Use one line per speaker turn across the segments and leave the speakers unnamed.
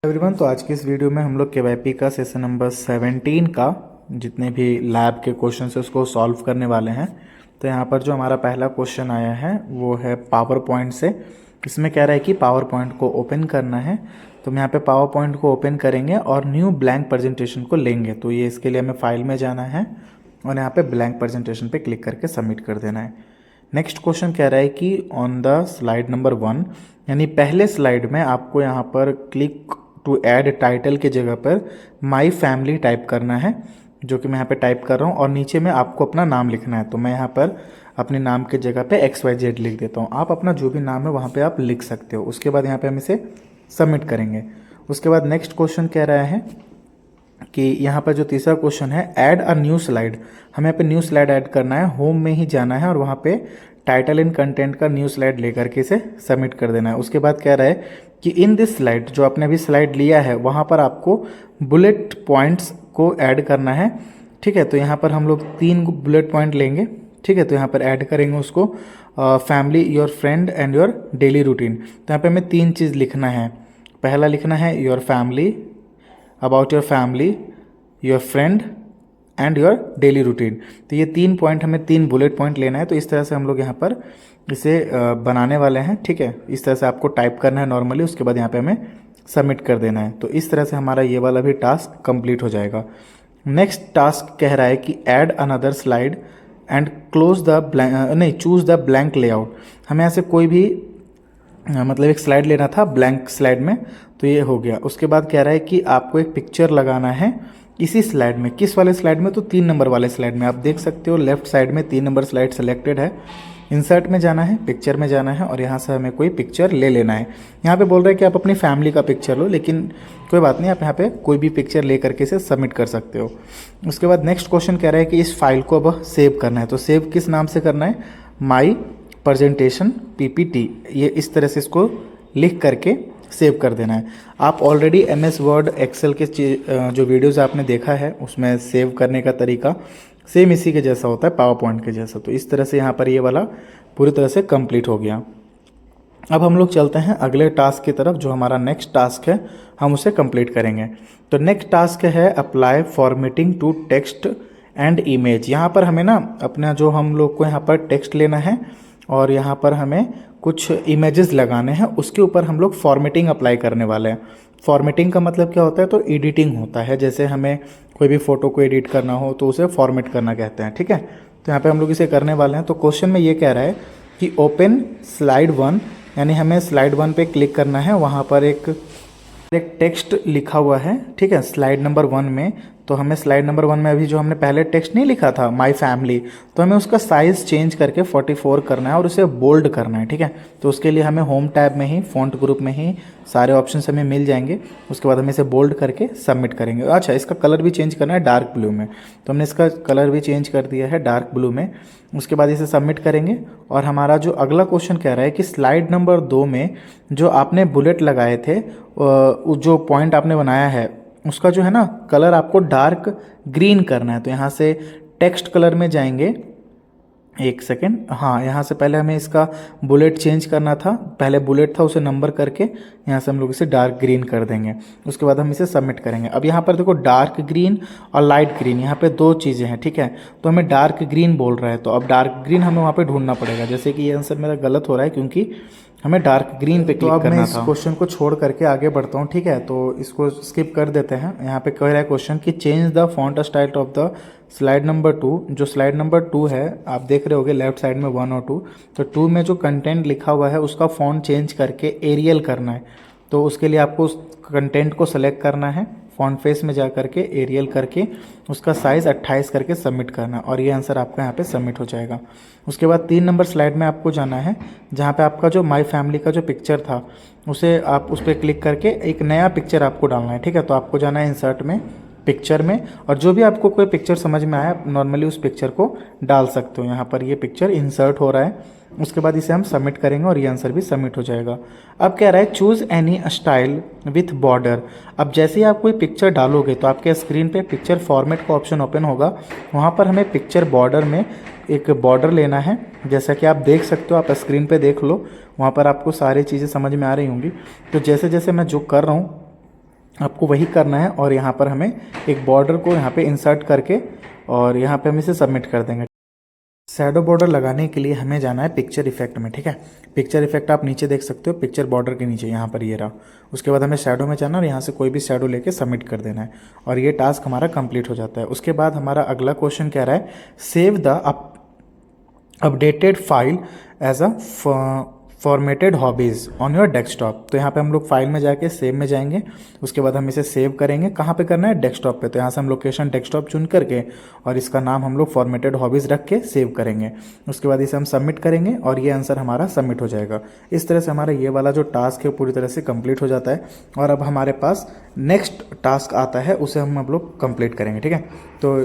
Everyone, तो आज की इस वीडियो में हम लोग केवाईपी का सेशन नंबर 17 का जितने भी लैब के क्वेश्चन है उसको सॉल्व करने वाले हैं। तो यहाँ पर जो हमारा पहला क्वेश्चन आया है वो है पावर पॉइंट से। इसमें कह रहा है कि पावर पॉइंट को ओपन करना है। तो हम यहाँ पे पावर पॉइंट को ओपन करेंगे और न्यू ब्लैंक प्रेजेंटेशन को लेंगे। तो ये इसके लिए हमें फाइल में जाना है और यहाँ पे ब्लैंक प्रेजेंटेशन पे क्लिक करके सबमिट कर देना है। नेक्स्ट क्वेश्चन कह रहा है कि ऑन द स्लाइड नंबर 1 यानी पहले स्लाइड में आपको यहाँ पर क्लिक टू ऐड टाइटल के जगह पर माई फैमिली टाइप करना है, जो कि मैं यहाँ पे टाइप कर रहा हूँ, और नीचे में आपको अपना नाम लिखना है। तो मैं यहाँ पर अपने नाम के जगह पे XYZ लिख देता हूँ। आप अपना जो भी नाम है वहाँ पे आप लिख सकते हो। उसके बाद यहाँ पे हम इसे सबमिट करेंगे। उसके बाद नेक्स्ट क्वेश्चन कह रहा है कि यहाँ पर जो तीसरा क्वेश्चन है ऐड अ न्यू स्लाइड, हमें यहाँ पे न्यू स्लाइड ऐड करना है। होम में ही जाना है और वहाँ पे टाइटल एंड कंटेंट का न्यू स्लाइड लेकर के इसे सबमिट कर देना है। उसके बाद कह रहा है कि इन दिस स्लाइड, जो आपने अभी स्लाइड लिया है वहाँ पर आपको बुलेट पॉइंट्स को ऐड करना है। ठीक है, तो यहाँ पर हम लोग 3 बुलेट पॉइंट लेंगे। ठीक है, तो यहाँ पर ऐड करेंगे उसको family, your friend and your daily routine. तो यहाँ पे हमें 3 चीज़ लिखना है। पहला लिखना है your family, about your family, your friend and your daily routine. तो ये 3 पॉइंट, हमें 3 बुलेट पॉइंट लेना है। तो इस तरह से हम लोग यहाँ पर इसे बनाने वाले हैं। ठीक है, इस तरह से आपको टाइप करना है नॉर्मली। उसके बाद यहाँ पे हमें सबमिट कर देना है। तो इस तरह से हमारा ये वाला भी टास्क कंप्लीट हो जाएगा। नेक्स्ट टास्क कह रहा है कि add another slide and close the blank, choose the blank layout. हमें ऐसे कोई भी मतलब एक स्लाइड लेना था ब्लैंक स्लाइड में, तो ये हो गया। उसके बाद कह रहा है कि आपको एक पिक्चर लगाना है इसी स्लाइड में। किस वाले स्लाइड में? तो 3 नंबर वाले स्लाइड में। आप देख सकते हो लेफ्ट साइड में 3 नंबर स्लाइड सेलेक्टेड है। इंसर्ट में जाना है, पिक्चर में जाना है और यहाँ से हमें कोई पिक्चर ले लेना है। यहाँ पे बोल रहा है कि आप अपनी फैमिली का पिक्चर लो, लेकिन कोई बात नहीं, आप यहाँ पे कोई भी पिक्चर ले करके इसे सबमिट कर सकते हो। उसके बाद नेक्स्ट क्वेश्चन कह रहा है कि इस फाइल को अब सेव करना है। तो सेव किस नाम से करना है? माई प्रेजेंटेशन PPT। ये इस तरह से इसको लिख करके सेव कर देना है। आप ऑलरेडी MS वर्ड एक्सेल के जो वीडियोज़ आपने देखा है उसमें सेव करने का तरीका सेम इसी के जैसा होता है, पावर पॉइंट के जैसा। तो इस तरह से यहाँ पर ये वाला पूरी तरह से कंप्लीट हो गया। अब हम लोग चलते हैं अगले टास्क की तरफ। जो हमारा नेक्स्ट टास्क है हम उसे कंप्लीट करेंगे। तो नेक्स्ट टास्क है apply formatting to text and image. यहाँ पर हमें ना अपना जो हम लोग को यहाँ पर टेक्स्ट लेना है और यहाँ पर हमें कुछ इमेजेस लगाने हैं, उसके ऊपर हम लोग फॉर्मेटिंग अप्लाई करने वाले हैं। फॉर्मेटिंग का मतलब क्या होता है? तो एडिटिंग होता है। जैसे हमें कोई भी फ़ोटो को एडिट करना हो तो उसे फॉर्मेट करना कहते हैं। ठीक है, तो यहाँ पे हम लोग इसे करने वाले हैं। तो क्वेश्चन में ये कह रहा है कि ओपन स्लाइड 1, यानी हमें स्लाइड 1 पे क्लिक करना है। वहाँ पर एक टेक्स्ट लिखा हुआ है। ठीक है, स्लाइड नंबर 1 में। तो हमें स्लाइड नंबर 1 में अभी जो हमने पहले टेक्स्ट नहीं लिखा था माई फैमिली, तो हमें उसका साइज़ चेंज करके 44 करना है और उसे बोल्ड करना है। ठीक है, तो उसके लिए हमें होम टैब में ही फॉन्ट ग्रुप में ही सारे ऑप्शंस हमें मिल जाएंगे। उसके बाद हम इसे बोल्ड करके सबमिट करेंगे। अच्छा, इसका कलर भी चेंज करना है डार्क ब्लू में। तो हमने इसका कलर भी चेंज कर दिया है डार्क ब्लू में। उसके बाद इसे सबमिट करेंगे। और हमारा जो अगला क्वेश्चन कह रहा है कि स्लाइड नंबर 2 में जो आपने बुलेट लगाए थे, जो पॉइंट आपने बनाया है उसका जो है ना कलर आपको डार्क ग्रीन करना है। तो यहाँ से टेक्स्ट कलर में जाएंगे। एक सेकेंड, हाँ, यहाँ से पहले हमें इसका बुलेट चेंज करना था। पहले बुलेट था, उसे नंबर करके यहाँ से हम लोग इसे डार्क ग्रीन कर देंगे। उसके बाद हम इसे सबमिट करेंगे। अब यहाँ पर देखो डार्क ग्रीन और लाइट ग्रीन, यहाँ पे 2 चीज़ें हैं। ठीक है, तो हमें डार्क ग्रीन बोल रहा है, तो अब डार्क ग्रीन हमें वहाँ पे ढूंढना पड़ेगा। जैसे कि ये आंसर मेरा गलत हो रहा है क्योंकि हमें डार्क ग्रीन पे क्लिक करना था। तो अब मैं इस क्वेश्चन को छोड़ करके आगे बढ़ता हूँ। ठीक है, तो इसको स्किप कर देते हैं। यहाँ पे कह रहा है क्वेश्चन कि change the font style of the slide number 2। जो स्लाइड नंबर 2 है आप देख रहे होगे लेफ्ट साइड में 1 और 2। तो 2 में जो कंटेंट लिखा हुआ है उसका फॉन्ट चेंज करके एरियल करना है। तो उसके लिए आपको उस कंटेंट को सेलेक्ट करना है, फॉन्ट फेस में जा करके एरियल करके उसका साइज़ 28 करके सबमिट करना, और ये आंसर आपका यहाँ पे सबमिट हो जाएगा। उसके बाद 3 नंबर स्लाइड में आपको जाना है, जहाँ पे आपका जो माई फैमिली का जो पिक्चर था उसे आप उस पर क्लिक करके एक नया पिक्चर आपको डालना है। ठीक है, तो आपको जाना है इंसर्ट में, पिक्चर में, और जो भी आपको कोई पिक्चर समझ में आया नॉर्मली उस पिक्चर को डाल सकते हो। यहाँ पर ये पिक्चर इंसर्ट हो रहा है। उसके बाद इसे हम सबमिट करेंगे और ये आंसर भी सबमिट हो जाएगा। अब कह रहा है choose any style with border. अब जैसे ही आप कोई पिक्चर डालोगे तो आपके स्क्रीन पे पिक्चर फॉर्मेट का ऑप्शन ओपन होगा। वहाँ पर हमें पिक्चर बॉर्डर में एक बॉर्डर लेना है। जैसा कि आप देख सकते हो, आप स्क्रीन पे देख लो, वहाँ पर आपको सारी चीज़ें समझ में आ रही होंगी। तो जैसे जैसे मैं जो कर रहा हूँ आपको वही करना है और यहाँ पर हमें एक बॉर्डर को यहाँ पे इंसर्ट करके और यहाँ पे हम इसे सबमिट कर देंगे। शैडो बॉर्डर लगाने के लिए हमें जाना है पिक्चर इफेक्ट में, ठीक है। पिक्चर इफेक्ट आप नीचे देख सकते हो, पिक्चर बॉर्डर के नीचे यहाँ पर ये रहा। उसके बाद हमें शैडो में जाना और यहाँ से कोई भी शैडो लेके सबमिट कर देना है और ये टास्क हमारा कंप्लीट हो जाता है। उसके बाद हमारा अगला क्वेश्चन कह रहा है save the updated file as a formatted hobbies on your desktop. तो यहाँ पे हम लोग फाइल में जाके सेव में जाएंगे, उसके बाद हम इसे सेव करेंगे। कहाँ पे करना है? डेस्कटॉप पे। तो यहाँ से हम लोकेशन डेस्कटॉप चुन करके और इसका नाम हम लोग फॉर्मेटेड हॉबीज़ रख के सेव करेंगे। उसके बाद इसे हम सबमिट करेंगे और ये आंसर हमारा सबमिट हो जाएगा। इस तरह से हमारा ये वाला जो टास्क है पूरी तरह से कंप्लीट हो जाता है और अब हमारे पास नेक्स्ट टास्क आता है, उसे हम लोग कंप्लीट करेंगे, ठीक है। तो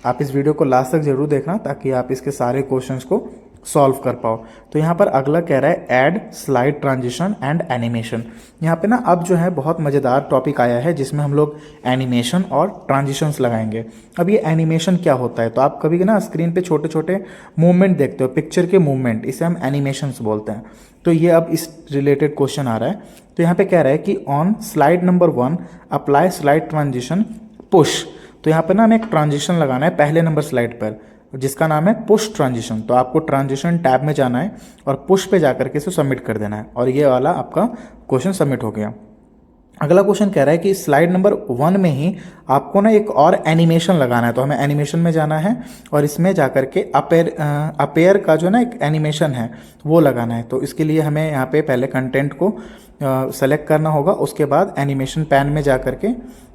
आप इस वीडियो को लास्ट तक जरूर देखना ताकि आप इसके सारे क्वेश्चंस को सॉल्व कर पाओ। तो यहाँ पर अगला कह रहा है add slide transition and animation. यहाँ पे ना अब जो है बहुत मज़ेदार टॉपिक आया है जिसमें हम लोग एनिमेशन और ट्रांजिशंस लगाएंगे। अब ये एनिमेशन क्या होता है? तो आप कभी ना स्क्रीन पे छोटे छोटे मूवमेंट देखते हो, पिक्चर के मूवमेंट, इसे हम एनिमेशंस बोलते हैं। तो ये अब इस रिलेटेड क्वेश्चन आ रहा है। तो यहाँ पे कह रहा है कि on slide number 1 apply slide transition push. तो यहाँ पर ना हमें एक ट्रांजिशन लगाना है पहले नंबर स्लाइड पर जिसका नाम है पुश ट्रांजिशन। तो आपको ट्रांजिशन टैब में जाना है और पुश पे जाकर के इसे सबमिट कर देना है और ये वाला आपका क्वेश्चन सबमिट हो गया। अगला क्वेश्चन कह रहा है कि स्लाइड नंबर 1 में ही आपको ना एक और एनिमेशन लगाना है। तो हमें एनिमेशन में जाना है और इसमें जाकर के अपेयर का जो ना एक एनिमेशन है वो लगाना है। तो इसके लिए हमें यहाँ पे पहले कंटेंट को सेलेक्ट करना होगा, उसके बाद एनिमेशन पैन में जा कर के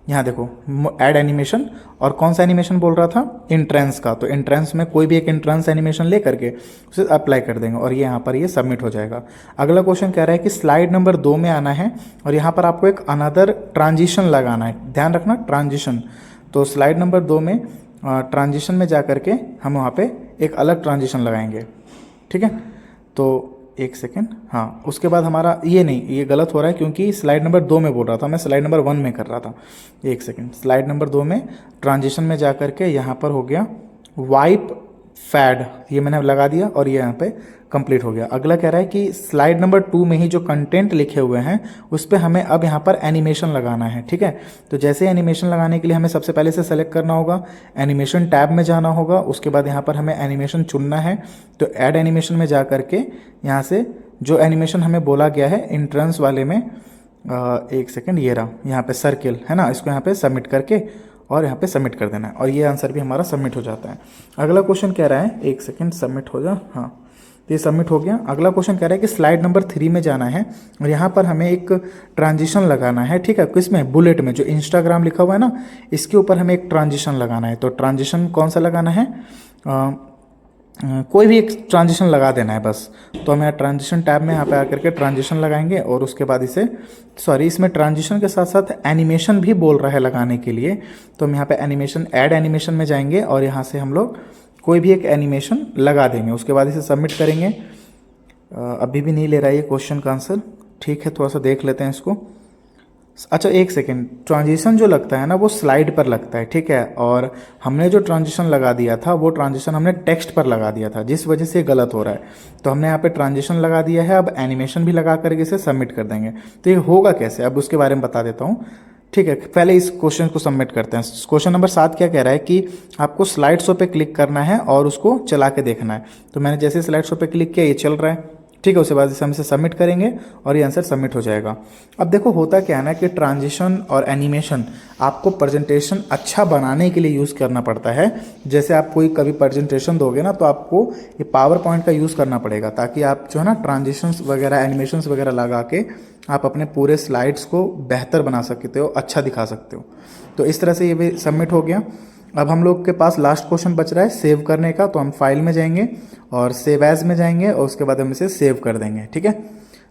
यहाँ देखो ऐड एनिमेशन, और कौन सा एनिमेशन बोल रहा था? इंट्रेंस का। तो इंट्रेंस में कोई भी एक इंट्रेंस एनिमेशन ले करके उसे अप्लाई कर देंगे और ये यहाँ पर ये सबमिट हो जाएगा। अगला क्वेश्चन कह रहा है कि स्लाइड नंबर 2 में आना है और यहाँ पर आपको एक अनदर ट्रांजिशन लगाना है। ध्यान रखना ट्रांजिशन। तो स्लाइड नंबर 2 में ट्रांजिशन में जा करके हम वहाँ पे एक अलग ट्रांजिशन लगाएंगे, ठीक है। तो एक सेकेंड, हाँ, उसके बाद हमारा ये गलत हो रहा है क्योंकि स्लाइड नंबर 2 में बोल रहा था, मैं स्लाइड नंबर 1 में कर रहा था। एक सेकेंड, स्लाइड नंबर 2 में ट्रांजिशन में जा कर के यहाँ पर हो गया वाइप फैड, ये मैंने लगा दिया और ये यहाँ पे कंप्लीट हो गया। अगला कह रहा है कि स्लाइड नंबर 2 में ही जो कंटेंट लिखे हुए हैं उस पर हमें अब यहाँ पर एनिमेशन लगाना है, ठीक है। तो जैसे एनिमेशन लगाने के लिए हमें सबसे पहले से सेलेक्ट करना होगा, एनिमेशन टैब में जाना होगा, उसके बाद यहाँ पर हमें एनिमेशन चुनना है। तो ऐड एनिमेशन में जा करके यहाँ से जो एनिमेशन हमें बोला गया है इंट्रेंस वाले में, एक सेकेंड, ये रहा यहाँ पे सर्किल है ना, इसको यहाँ पे सबमिट करके और यहाँ पे सबमिट कर देना है और ये आंसर भी हमारा सबमिट हो जाता है। अगला क्वेश्चन कह रहा है, एक सेकेंड, सबमिट हो जा, हाँ, तो ये सबमिट हो गया। अगला क्वेश्चन कह रहा है कि स्लाइड नंबर 3 में जाना है और यहाँ पर हमें एक ट्रांजिशन लगाना है, ठीक है। किसमें? बुलेट में, जो इंस्टाग्राम लिखा हुआ है ना, इसके ऊपर हमें एक ट्रांजिशन लगाना है। तो ट्रांजिशन कौन सा लगाना है? कोई भी एक ट्रांजिशन लगा देना है बस। तो हम यहाँ ट्रांजिशन टैब में यहाँ पे आकर के ट्रांजिशन लगाएंगे और उसके बाद इसमें ट्रांजिशन के साथ साथ एनिमेशन भी बोल रहा है लगाने के लिए। तो हम यहाँ पे एनिमेशन, ऐड एनिमेशन में जाएंगे और यहाँ से हम लोग कोई भी एक एनिमेशन लगा देंगे, उसके बाद इसे सबमिट करेंगे। अभी भी नहीं ले रहा है ये क्वेश्चन का आंसर, ठीक है, थोड़ा सा देख लेते हैं इसको। अच्छा एक सेकेंड, ट्रांजिशन जो लगता है ना वो स्लाइड पर लगता है, ठीक है, और हमने जो ट्रांजिशन लगा दिया था वो ट्रांजिशन हमने टेक्स्ट पर लगा दिया था, जिस वजह से गलत हो रहा है। तो हमने यहाँ पे ट्रांजिशन लगा दिया है, अब एनिमेशन भी लगा करके इसे सबमिट कर देंगे। तो ये होगा कैसे, अब उसके बारे में बता देता हूँ, ठीक है। पहले इस क्वेश्चन को सबमिट करते हैं। क्वेश्चन नंबर 7 क्या कह रहा है कि आपको स्लाइड शो पे क्लिक करना है और उसको चला के देखना है। तो मैंने जैसे स्लाइड शो पे क्लिक किया, ये चल रहा है, ठीक है। उसके बाद हम इसे सबमिट करेंगे और ये आंसर सबमिट हो जाएगा। अब देखो होता क्या है ना कि ट्रांजिशन और एनिमेशन आपको प्रेजेंटेशन अच्छा बनाने के लिए यूज़ करना पड़ता है। जैसे आप कोई कभी प्रेजेंटेशन दोगे ना तो आपको ये पावर पॉइंट का यूज़ करना पड़ेगा ताकि आप जो है ना ट्रांजिशंस वगैरह, एनिमेशंस वगैरह लगा के आप अपने पूरे स्लाइड्स को बेहतर बना सकते हो, अच्छा दिखा सकते हो। तो इस तरह से ये भी सबमिट हो गया। अब हम लोग के पास लास्ट क्वेश्चन बच रहा है सेव करने का। तो हम फाइल में जाएंगे और सेव एज में जाएंगे और उसके बाद हम इसे सेव कर देंगे, ठीक है।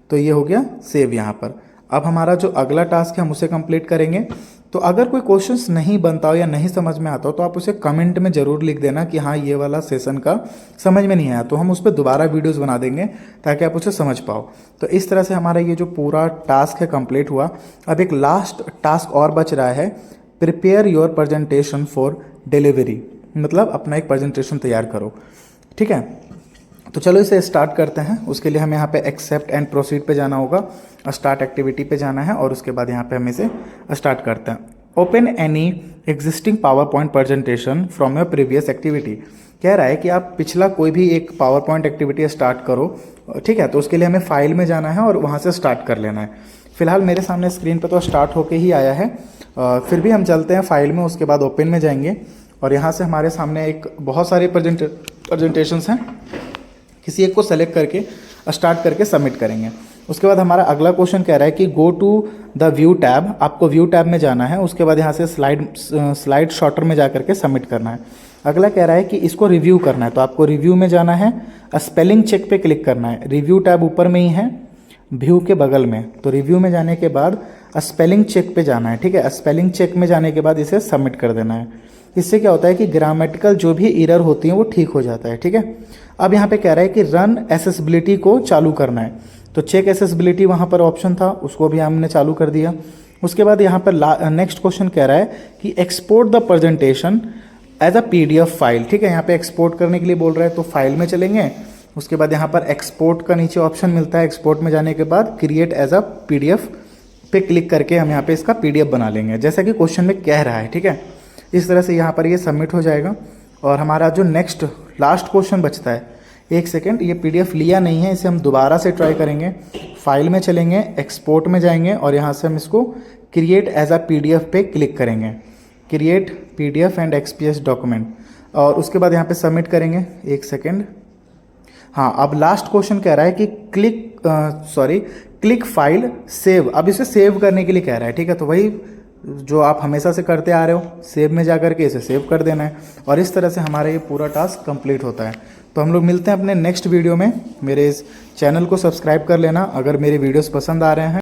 तो ये हो गया सेव यहाँ पर। अब हमारा जो अगला टास्क है हम उसे कंप्लीट करेंगे। तो अगर कोई क्वेश्चंस नहीं बनता हो या नहीं समझ में आता हो तो आप उसे कमेंट में ज़रूर लिख देना कि हाँ ये वाला सेशन का समझ में नहीं आया, तो हम उस पर दोबारा वीडियोस बना देंगे ताकि आप उसे समझ पाओ। तो इस तरह से हमारा ये जो पूरा टास्क है कंप्लीट हुआ। अब एक लास्ट टास्क और बच रहा है, prepare your presentation for delivery, मतलब अपना एक प्रेजेंटेशन तैयार करो, ठीक है। तो चलो इसे स्टार्ट करते हैं। उसके लिए हमें यहाँ पे एक्सेप्ट एंड प्रोसीड पे जाना होगा, स्टार्ट एक्टिविटी पे जाना है और उसके बाद यहाँ पे हम इसे स्टार्ट करते हैं। Open any existing power point presentation from your previous activity. कह रहा है कि आप पिछला कोई भी एक पावर पॉइंट एक्टिविटी स्टार्ट करो, ठीक है। तो उसके लिए हमें फाइल में जाना है और वहाँ से स्टार्ट कर लेना है। फिलहाल मेरे सामने स्क्रीन पर तो स्टार्ट होके ही आया है, फिर भी हम चलते हैं फाइल में, उसके बाद ओपन में जाएंगे और यहाँ से हमारे सामने एक बहुत सारे प्रेजेंटेशंस हैं, किसी एक को सेलेक्ट करके स्टार्ट करके सबमिट करेंगे। उसके बाद हमारा अगला क्वेश्चन कह रहा है कि go to the view tab, आपको व्यू टैब में जाना है, उसके बाद यहाँ से स्लाइड शॉर्टर में जा करके सबमिट करना है। अगला कह रहा है कि इसको रिव्यू करना है, तो आपको रिव्यू में जाना है, स्पेलिंग चेक पे क्लिक करना है। रिव्यू टैब ऊपर में ही है, व्यू के बगल में, तो रिव्यू में जाने के बाद स्पेलिंग चेक पे जाना है, ठीक है। स्पेलिंग चेक में जाने के बाद इसे सबमिट कर देना है। इससे क्या होता है कि ग्रामेटिकल जो भी एरर होती हैं वो ठीक हो जाता है, ठीक है। अब यहाँ पे कह रहा है कि रन एसेसिबिलिटी को चालू करना है, तो चेक एसेसिबिलिटी वहाँ पर ऑप्शन था, उसको भी हमने चालू कर दिया। उसके बाद यहाँ पर नेक्स्ट क्वेश्चन कह रहा है कि export the presentation as a PDF file, ठीक है। यहाँ पे एक्सपोर्ट करने के लिए बोल रहा है, तो फाइल में चलेंगे। उसके बाद यहाँ पर एक्सपोर्ट का नीचे ऑप्शन मिलता है, एक्सपोर्ट में जाने के बाद क्रिएट एज अ PDF पे क्लिक करके हम यहाँ पे इसका PDF बना लेंगे, जैसा कि क्वेश्चन में कह रहा है, ठीक है। इस तरह से यहाँ पर ये सबमिट हो जाएगा। और हमारा जो नेक्स्ट लास्ट क्वेश्चन बचता है, एक सेकेंड, ये PDF लिया नहीं है, इसे हम दोबारा से ट्राई करेंगे। फाइल में चलेंगे, एक्सपोर्ट में जाएंगे और यहाँ से हम इसको क्रिएट एज अ PDF पे क्लिक करेंगे, create PDF and XPS document, और उसके बाद यहाँ पे सबमिट करेंगे। एक सेकेंड, हाँ, अब लास्ट क्वेश्चन कह रहा है कि क्लिक फाइल सेव। अब इसे सेव करने के लिए कह रहा है, ठीक है। तो वही जो आप हमेशा से करते आ रहे हो, सेव में जा करके इसे सेव कर देना है और इस तरह से हमारा ये पूरा टास्क कंप्लीट होता है। तो हम लोग मिलते हैं अपने नेक्स्ट वीडियो में। मेरे इस चैनल को सब्सक्राइब कर लेना अगर मेरे वीडियोस पसंद आ रहे हैं।